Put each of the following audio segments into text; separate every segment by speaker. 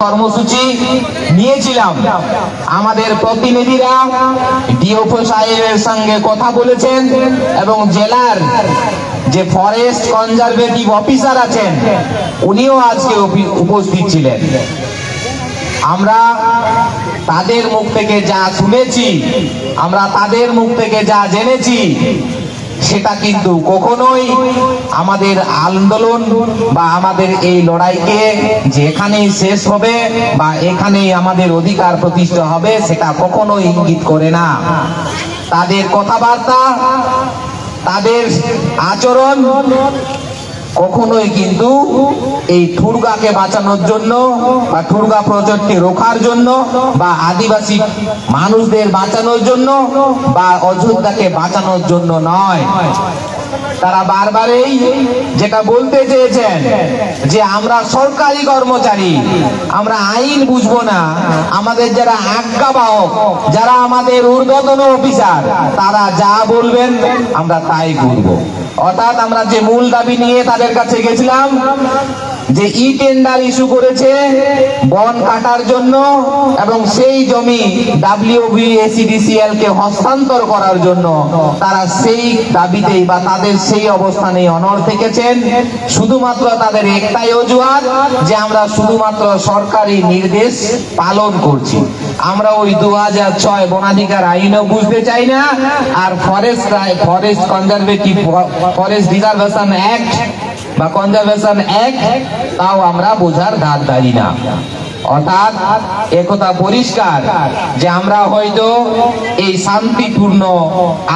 Speaker 1: কর্মসূচি নিয়েছিলাম। আমাদের প্রতিনিধিরা ডিওপো সাহেবের সঙ্গে কথা বলেছেন এবং জেলার যে ফরেস্ট কনজারভেটিভ অফিসার আছেন উনিও আজকে উপস্থিত ছিলেন। আমরা তাদের মুখ থেকে যা শুনেছি, আমরা তাদের মুখ থেকে যা জেনেছি, সেটা কিন্তু কখনোই আমাদের আন্দোলন বা আমাদের এই লড়াইকে যে এখানেই শেষ হবে বা এখানেই আমাদের অধিকার প্রতিষ্ঠা হবে সেটা কখনোই ইঙ্গিত করে না। তাদের কথাবার্তা, তাদের আচরণ কখনোই কিন্তু এই ঠুরগাকে বাঁচানোর জন্য বা ঠুরগা প্রজেক্টকে রোখার জন্য বা আদিবাসী মানুষদের বাঁচানোর জন্য বা অযোধ্যাকে বাঁচানোর জন্য নয়। তারা বারবারই যেটা বলতে চেয়েছেন যে আমরা সরকারি কর্মচারী, আমরা আইন বুঝবো না, আমাদের যারা আজ্ঞাবাহক, যারা আমাদের ঊর্ধ্বতন অফিসার, তারা যা বলবেন আমরা তাই করব। অর্থাৎ আমরা যে মূল দাবি নিয়ে তাদের কাছে গেছিলাম যে ই টেন্ডার ইস্যু করেছে বন কাটার জন্য এবং সেই জমি WBACDCL কে হস্তান্তর করার জন্য, তারা সেই দাবিতেই বা তাদের সেই অবস্থানেই অনড় থেকেছেন। শুধুমাত্র তাদের একটাই অজুহাত যে আমরা শুধুমাত্র সরকারি নির্দেশ পালন করছি। আমরা ওই 2006 বনাধিকার আইনও বুঝতে চাই না, আর forest conservative forest reservation act বা কনজারভেশন অ্যাক্ট তাও আমরা বোঝার ধার ধারি না। অর্থাৎ একথা পরিষ্কার যে আমরা হয়তো এই শান্তিপূর্ণ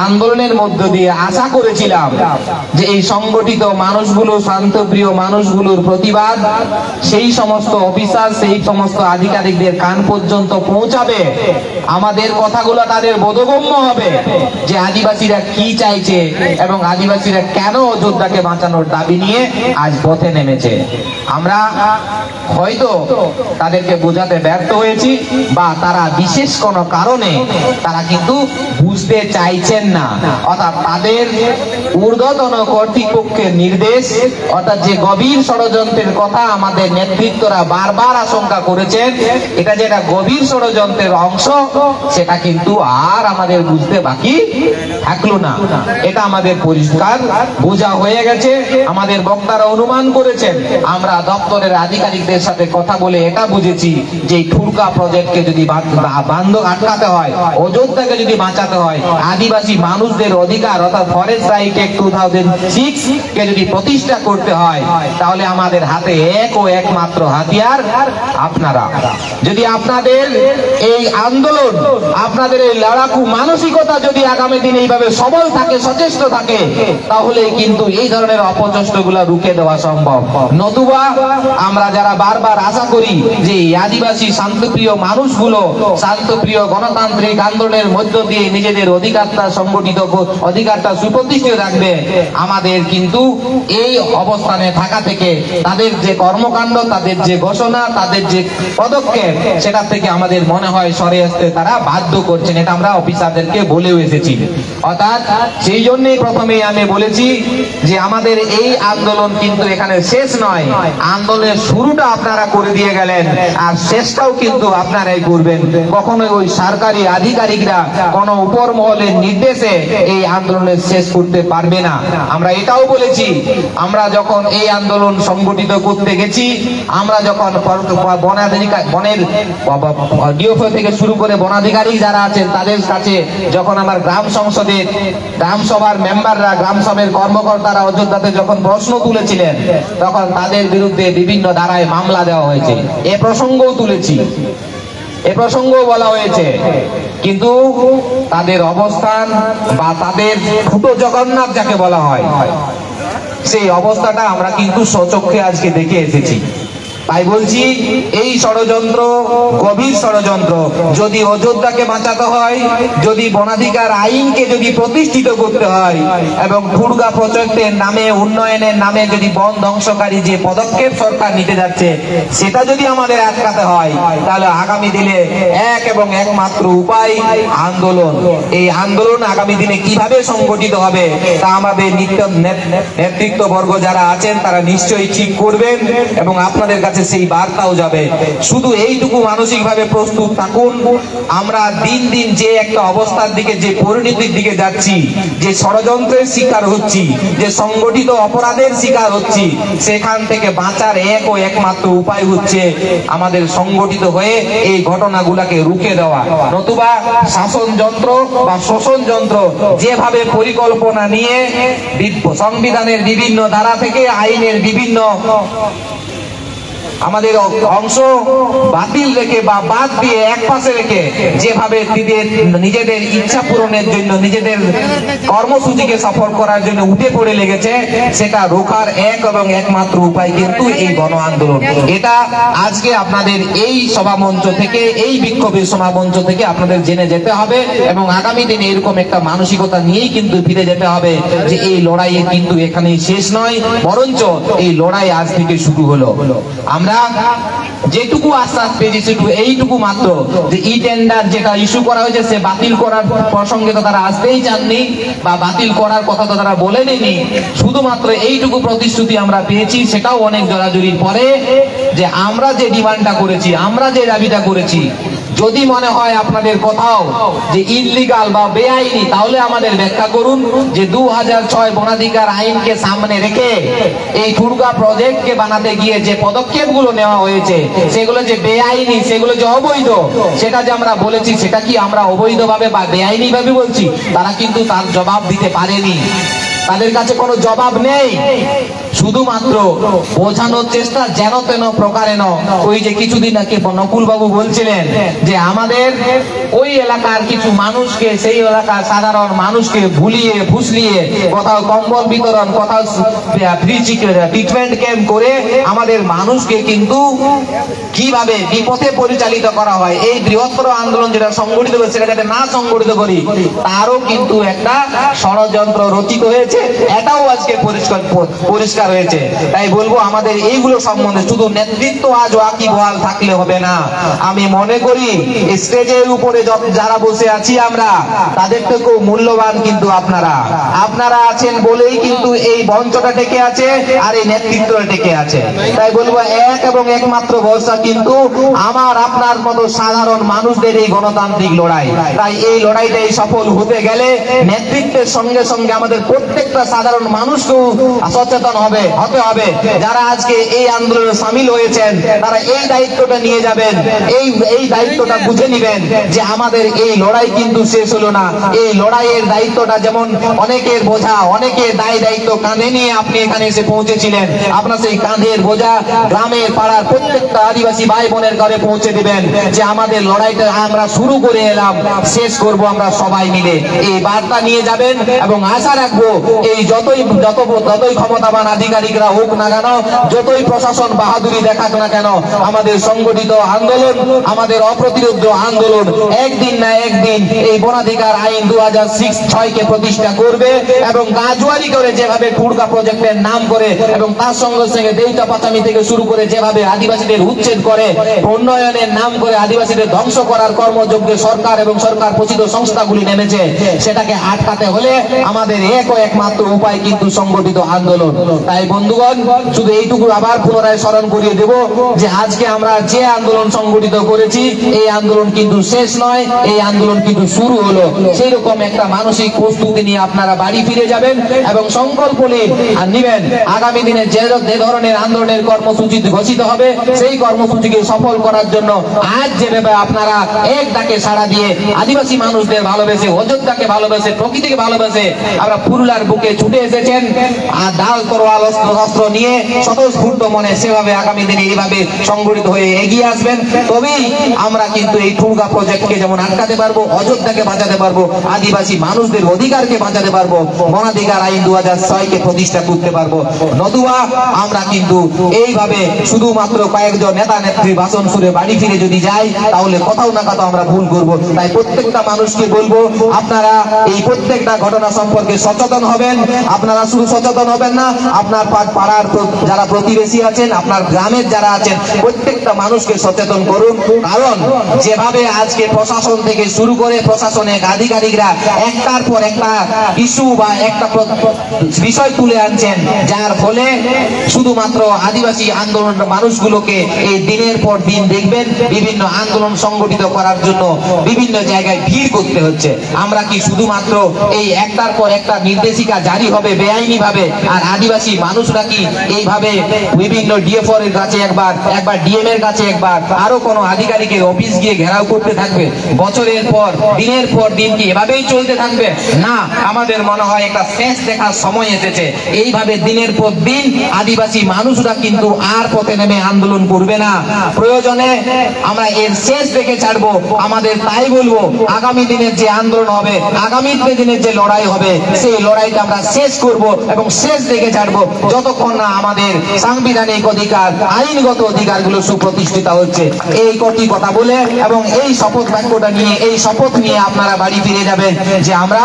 Speaker 1: আন্দোলনের মধ্য দিয়ে আশা করেছিলাম যে এই সংগঠিত মানুষগুলো, শান্তপ্রিয় মানুষগুলোর প্রতিবাদ সেই সমস্ত অফিসার, সেই সমস্ত আধিকারিকদের কান পর্যন্ত পৌঁছাবে, আমাদের কথাগুলো তাদের বোধগম্য হবে যে আদিবাসীরা কি চাইছে এবং আদিবাসীরা কেন অযোধ্যাকে বাঁচানোর দাবি নিয়ে আজ পথে নেমেছে। আমরা হয়তো তাদেরকে বোঝাতে ব্যর্থ হয়েছি বা তারা বিশেষ কোনো কারণে তারা কিন্তু বুঝতে চাইছেন না। অর্থাৎ তাদের ঊর্ধ্বতন কর্তৃপক্ষের নির্দেশ, অর্থাৎ যে গভীর ষড়যন্ত্রের কথা আমাদের নেতৃত্বরা বারবার আশঙ্কা করেছেন, এটা যে একটা গভীর ষড়যন্ত্রের অংশ সেটা কিন্তু আর আমাদের বুঝতে বাকি থাকলো না। এটা আমাদের পরিষ্কার বোঝা হয়ে গেছে। আমাদের বক্তারা অনুমান করেছেন। আমরা দপ্তরের আধিকারিকদের সাথে কথা বলে এটা বুঝেছি যে ঠুরকা প্রজেক্টকে যদি বন্ধ আটকাতে হয়, অযোধ্যাকে যদি বাঁচাতে হয়, আদিবাসী মানুষদের অধিকার অর্থাৎ ফরেস্ট রাইট অ্যাক্ট 2006 কে যদি প্রতিষ্ঠা করতে হয়, তাহলে আমাদের হাতে এক ও একমাত্র হাতিয়ার আপনারা। যদি আপনাদের এই আন্দোলন, আপনাদের এই লড়াকু মানসিকতা যদি আগামী দিনে এইভাবে সবল থাকে, সচেষ্ট থাকে, তাহলে কিন্তু এই ধরনের অপচেষ্টাগুলো রুখে দেওয়া সম্ভব। নতুবা আমরা যারা বারবার আশা করি যে আদিবাসী শান্তপ্রিয় মানুষগুলো শান্তপ্রিয় গণতান্ত্রিক আন্দোলনের মধ্য দিয়ে নিজেদের অধিকারটা সংগঠিত, অধিকারটা সুপ্রতিষ্ঠিত রাখবে, আমাদের কিন্তু এই অবস্থানে থাকা থেকে তাদের যে কর্মকাণ্ড, তাদের যে ঘোষণা, তাদের যে পদক্ষেপ, সেটা থেকে আমাদের মনে হয় সরে আসতে তারা বাধ্য করছেন। এটা আমরা অফিসারদেরকে বলেও এসেছি। অর্থাৎ সেই জন্যই প্রথমেই আমি বলেছি যে আমাদের এই আন্দোলন কিন্তু এখানে শেষ নয়। আন্দোলনের শুরুটা আপনারা করে দিয়ে গেলেন আর শেষটাও কিন্তু আপনারাই করবেন। কখনোই ওই সরকারি আধিকারিকরা কোনো উপর মহলের নির্দেশে এই আন্দোলনের শেষ করতে পারবে না। আমরা এটাও বলেছি, আমরা যখন এই আন্দোলন সংগঠিত করতে গেছি, আমরা যখন বনের ডিওপো থেকে শুরু করে বনাধিকারী যারা আছেন তাদের কাছে যখন আমার গ্রাম সংসদের গ্রাম সভার মেম্বাররা, গ্রাম সভার কর্মকর্তারা অযোধ্যাতে যখন প্রশ্ন তুলেছিলেন, তখন তাদের বিরুদ্ধে বিভিন্ন ধারায় মামলা দেওয়া হয়েছে। এ প্রসঙ্গও তুলেছি, এ প্রসঙ্গও বলা হয়েছে। কিন্তু তাদের অবস্থান বা তাদের ফুটো জগন্নাথ যাকে বলা হয়, সেই অবস্থাটা আমরা কিন্তু স্বচক্ষে আজকে দেখে এসেছি। তাই বলছি এই ষড়যন্ত্র গভীর ষড়যন্ত্র। যদি অযোধ্যাকে বাঁচাতে হয়, যদি বনাধিকার আইনকে যদি প্রতিষ্ঠিত করতে হয় এবং ঠুরগা প্রজেক্টের নামে, উন্নয়নের নামে যদি বন ধ্বংসকারী যে পদক্ষেপ সরকার নিতে যাচ্ছে সেটা যদি আমাদের আটকাতে হয়, তাহলে আগামী দিনে এক এবং একমাত্র উপায় আন্দোলন। এই আন্দোলন আগামী দিনে কিভাবে সংগঠিত হবে তা আমাদের নেতৃত্ববর্গ যারা আছেন তারা নিশ্চয়ই ঠিক করবেন এবং আপনাদের কাছে কাছে সেই বার্তাও যাবে। শুধু এইটুকু মানসিকভাবে প্রস্তুত থাকুন। আমরা দিন দিন যে একটা অবস্থার দিকে, যে পরিণতির দিকে যাচ্ছি, যে ষড়যন্ত্রের শিকার হচ্ছি, যে সংগঠিত অপরাধের শিকার হচ্ছি, সেখান থেকে বাঁচার এক ও একমাত্র উপায় হচ্ছে আমাদের সংগঠিত হয়ে এই ঘটনাগুলোকে রুখে দেওয়া। নতুবা শাসন যন্ত্র বা শোষণ যন্ত্র যেভাবে পরিকল্পনা নিয়ে সংবিধানের বিভিন্ন ধারা থেকে আইনের বিভিন্ন আমাদের অংশ বাতিল রেখে বা বাদ দিয়ে এক পাশে রেখে যেভাবে নিজেদের ইচ্ছা পূরণের জন্য, নিজেদের কর্মসূচিকে সফল করার জন্য উঠে পড়ে লেগেছে, সেটা রোখার এক এবং একমাত্র উপায় কিন্তু এই গণ আন্দোলন। এটা আজকে আপনাদের এই সভামঞ্চ থেকে, এই বিক্ষোভের সভামঞ্চ থেকে আপনাদের জেনে যেতে হবে এবং আগামী দিনে এরকম একটা মানসিকতা নিয়েই কিন্তু ফিরে যেতে হবে যে এই লড়াই কিন্তু এখানেই শেষ নয়, বরঞ্চ এই লড়াই আজ থেকে শুরু হলো। আমরা যেটুকু আশ্বাস পেয়েছি শুধু এইটুকু মাত্র, যে ই টেন্ডার যেটা ইস্যু করা হয়েছে সে বাতিল করার প্রসঙ্গে তো তারা আসতেই চাননি বা বাতিল করার কথা তো তারা বলেনি। শুধুমাত্র এইটুকু প্রতিশ্রুতি আমরা পেয়েছি, সেটাও অনেক জোরাজুরির পরে, যে আমরা যে ডিমান্ডটা করেছি, আমরা যে দাবিটা করেছি, যদি মনে হয় আপনাদের কোথাও যে ইললিগাল বা বেআইনি, তাহলে আমাদের ব্যাখ্যা করুন যে 2006 বনাধিকার আইনকে সামনে রেখে এই ঠুরগা প্রজেক্টকে বানাতে গিয়ে যে পদক্ষেপগুলো নেওয়া হয়েছে সেগুলো যে বেআইনি, সেগুলো যে অবৈধ, সেটা যে আমরা বলেছি, সেটা কি আমরা অবৈধভাবে বা বেআইনি ভাবে বলছি? তারা কিন্তু তার জবাব দিতে পারেনি, তাদের কাছে কোনো জবাব নেই। শুধুমাত্র বোঝানোর চেষ্টা যেন তেন প্রকারেণ। ওই যে কিছুদিন আগে নকুল বাবু বলছিলেন যে আমাদের ওই এলাকার কিছু মানুষকে, সেই এলাকার সাধারণ মানুষকে ভুলিয়ে ফুসলিয়ে কোথাও কম্বল বিতরণ, কোথাও ফ্রি ট্রিটমেন্ট ক্যাম্প করে আমাদের মানুষকে কিন্তু কিভাবে বিপথে পরিচালিত করা হয়, এই বৃহত্তর আন্দোলন যেটা সংগঠিত হয়েছে সেটা যাতে না সংগঠিত করি, তারও কিন্তু একটা ষড়যন্ত্র রচিত হয়েছে। এটাও আজকে পরিষ্কার হয়েছে। তাই বলবো আমাদের এইগুলো সম্বন্ধে শুধু নেতৃত্ব আজ ওয়াকিবহাল থাকলে হবে না। আমি মনে করি স্টেজের উপরে যারা বসে আছি আমরা, তাদের থেকেও মূল্যবান কিন্তু আপনারা আছেন বলেই কিন্তু এই মঞ্চটা টেকে আছে আর এই নেতৃত্বটা টেকে আছে। তাই বলবো এক এবং একমাত্র ভরসা কিন্তু আমার আপনার মতো সাধারণ মানুষদের এই গণতান্ত্রিক লড়াই। তাই এই লড়াইটাই সফল হতে গেলে নেতৃত্বের সঙ্গে সঙ্গে আমাদের প্রত্যেকটা সাধারণ মানুষকেও সচেতন হতে হবে। যারা আজকে এই আন্দোলনে সামিল হয়েছেন তারা এই দায়িত্বটা নিয়ে যাবেন, এই দায়িত্বটা বুঝে নিবেন যে আমাদের এই লড়াই কিন্তু শেষ হলো না। এই লড়াইয়ের দায়িত্বটা যেমন অনেকের বোঝা, অনেকের দায়িত্ব কাঁধে নিয়ে আপনি এখানে এসে পৌঁছেছিলেন, আপনার সেই কাঁধের বোঝা গ্রামের পাড়ার প্রত্যেকটা আদিবাসী ভাই বোনের ঘরে পৌঁছে দিবেন যে আমাদের লড়াইটা আমরা শুরু করে এলাম, শেষ করব আমরা সবাই মিলে। এই বার্তা নিয়ে যাবেন এবং আশা রাখবো এই যতই ক্ষমতাবান আধিকারিকরা হোক না কেন, যতই প্রশাসন বাহাদুরি দেখাক না কেন, আমাদের সংগঠিত আন্দোলন, আমাদের অপ্রতিরোধ্য আন্দোলন একদিন না একদিন এই বনাধিকার আইন 2006 কে প্রতিষ্ঠা করবে এবং গাজুয়ারি করে যেভাবে ঠুরগা প্রজেক্টের নাম করে এবং তার সঙ্গে সঙ্গে দেউতা পাচামি থেকে শুরু করে যেভাবে আদিবাসীদের উচ্ছেদ করে, উন্নয়নের নাম করে আদিবাসীদের ধ্বংস করার কর্মযজ্ঞে সরকার এবং সরকার পোষিত সংস্থাগুলি নেমেছে, সেটাকে আটকাতে হলে আমাদের একমাত্র উপায় কিন্তু সংগঠিত আন্দোলন। তাই বন্ধুগণ, শুধু এইটুকু আবার পুনরায় স্মরণ করিয়ে দেব যে আজকে আমরা যে আন্দোলন সংগঠিত করেছি, এই আন্দোলন কিন্তু শেষ নয়, এই আন্দোলন কিন্তু শুরু হলো। সেই রকম একটা মানসিক প্রস্তুতি নিয়ে আপনারা বাড়ি ফিরে যাবেন এবং সংকল্প নিবেন আগামী দিনে যে ধরনের আন্দোলনের কর্মসূচি ঘোষিত হবে সেই কর্মসূচিকে সফল করার জন্য আজ যেভাবে আপনারা এক ডাকে সাড়া দিয়ে আদিবাসী মানুষদের ভালোবেসে, অযোধ্যাকে ভালোবেসে, প্রকৃতিকে ভালোবেসে আমরা পুরুলার বুকে ছুটে এসেছেন আর ঢাল তরোয়াল অস্ত্র নিয়ে স্বতঃস্ফূর্ত মনে সেভাবে আগামী দিনে এইভাবে সংগঠিত হয়ে এগিয়ে আসবেন, তবেই আমরা কিন্তু এই ঠুরগা প্রজেক্টকে যেমন আটকাতে পারবো, অযোধ্যাকে বাঁচাতে পারবো, আদিবাসী মানুষদের অধিকারকে বাঁচাতে পারবো, বনাধিকার আইন 2006 কে প্রতিষ্ঠা করতে পারবো। নতুবা আমরা কিন্তু এইভাবে শুধুমাত্র কয়েকজন নেতা নেত্রী ভাষণ শুনে বাড়ি ফিরে যদি যাই তাহলে কোথাও না কোথাও আমরা ভুল করবো। তাই প্রত্যেকটা মানুষকে বলবো আপনারা এই প্রত্যেকটা ঘটনা সম্পর্কে সচেতন হবে। হবেন। আপনারা শুধু সচেতন হবেন না, আপনার পাড়ার যারা প্রতিবেশী আছেন, আপনার গ্রামের যারা আছেন, প্রত্যেকটা মানুষকে সচেতন করুন। কারণ যেভাবে আজকে প্রশাসন থেকে শুরু করে প্রশাসনিক আধিকারিকরা একটার পর একটা ইস্যু বা একটা বিষয় তুলে আনছেন, যার ফলে শুধুমাত্র আদিবাসী আন্দোলনের মানুষগুলোকে এই দিনের পর দিন দেখবেন বিভিন্ন আন্দোলন সংগঠিত করার জন্য বিভিন্ন জায়গায় ভিড় করতে হচ্ছে। আমরা কি শুধুমাত্র এই একটার পর একটা নির্দেশিকা জারি হবে বেআইনি ভাবে, আর আদিবাসী মানুষরা কি এইভাবে বিভিন্ন ডিএফও এর কাছে একবার ডিএম এর কাছে একবার আরো কোনো আধিকারিকের অফিস গিয়ে ঘেরাও করতে থাকবে? বছরের পর দিনের পর দিন কি এভাবেই চলতে থাকবে? না, আমাদের মনে হয় একটা শেষ দেখার সময় এসেছে। এইভাবে দিনের পর দিন আদিবাসী মানুষরা কিন্তু আর পথে নেমে আন্দোলন করবে না। প্রয়োজনে আমরা এর শেষ দেখে ছাড়বো। আমাদের তাই বলবো, আগামী দিনের যে আন্দোলন হবে, আগামী দিনের যে লড়াই হবে, সেই লড়াইটা আমরা শেষ করব এবং শেষ দেখে ছাড়বো, যতক্ষণ না আমাদের সাংবিধানিক অধিকার, আইনগত অধিকারগুলো সুপ্রতিষ্ঠিত হচ্ছে। এই কটি কথা বলে এবং এই শপথ বাক্যটা নিয়ে, এই শপথ নিয়ে আপনারা বাড়ি ফিরে যাবেন যে আমরা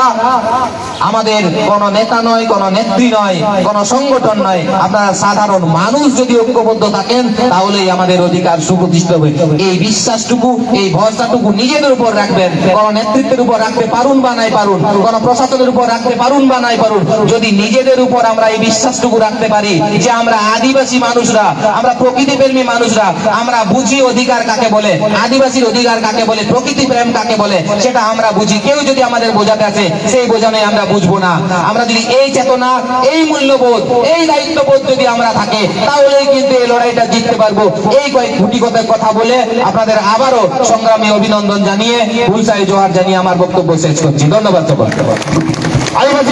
Speaker 1: আমাদের কোনো নেতা নয়, কোনো নেত্রী নয়, কোনো সংগঠন নয়, আপনারা সাধারণ মানুষ যদি ঐক্যবদ্ধ থাকেন তাহলেই আমাদের অধিকার সুপ্রতিষ্ঠিত হবে। এই বিশ্বাসটুকু, এই ভরসাটুকু নিজেদের উপর রাখবেন। কোনো নেতৃত্বের উপর রাখতে পারুন বা নাই পারুন, কোনো প্রশাসনের উপর রাখতে পারুন বা নাই পারুন, যদি নিজেদের উপর আমরা এই বিশ্বাসটুকু রাখতে পারি যে আমরা আদিবাসী মানুষরা, আমরা প্রকৃতি প্রেমী মানুষরা, আমরা বুঝি অধিকার কাকে বলে, আদিবাসীর অধিকার কাকে বলে, প্রকৃতি প্রেম কাকে বলে, সেটা আমরা বুঝি। কেউ যদি আমাদের বোঝাতে আসে, সেই বোঝানো আমরা বুঝবো না। আমরা যদি এই চেতনা, এই মূল্যবোধ, এই দায়িত্ববোধ যদি আমরা থাকে, তাহলেই কিন্তু এই লড়াইটা জিততে পারবো। এই কয়েক গুটি কথা বলে আপনাদের আবারও সংগ্রামী অভিনন্দন জানিয়ে, হুলসাই জোহার জানিয়ে আমার বক্তব্য শেষ করছি। ধন্যবাদ সকলকে। আদিবাসী